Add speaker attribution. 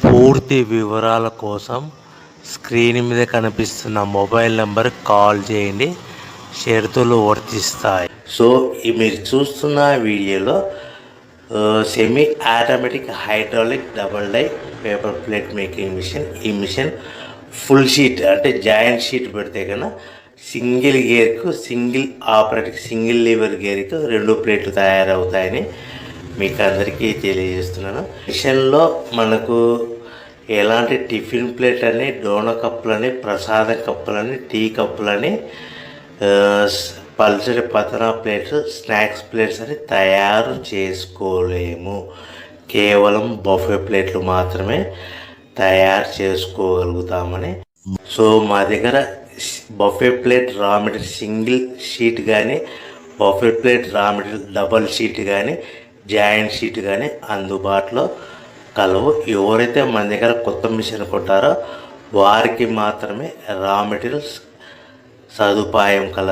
Speaker 1: పూర్తి వివరాల కోసం స్క్రీన్ మీద కనిపిస్తున్న మొబైల్ నెంబర్ కాల్ చేయండి. షరతులు వర్తిస్తాయి. సో మీరు చూస్తున్న వీడియోలో semi automatic hydraulic double die paper plate making machine. ఈ మిషన్ ఫుల్ షీట్ అంటే జాయింట్ షీట్ పెడితే కన్నా సింగిల్ గేర్కు సింగిల్ ఆపరేటింగ్ సింగిల్ లీవర్ గేర్కు 2 ప్లేట్లు తయారవుతాయని మీకు అందరికీ తెలియజేస్తున్నాను. మిషన్లో మనకు ఎలాంటి టిఫిన్ ప్లేట్ అని, డోనా కప్పులని, ప్రసాదం కప్పులని, టీ కప్పులని, పల్చడి పతనా ప్లేట్స్, స్నాక్స్ ప్లేట్స్ అని తయారు చేసుకోలేము. కేవలం బఫే ప్లేట్లు మాత్రమే తయారు చేసుకోగలుగుతామని. సో మా దగ్గర buffet plate raw material single sheet కానీ, buffet plate raw material double sheet కానీ, జాయింట్ షీట్ కానీ అందుబాటులో కలవు. ఎవరైతే మన దగ్గర కొత్త మిషన్ కొంటారో వారికి మాత్రమే రా మెటీరియల్స్ సదుపాయం కలదు.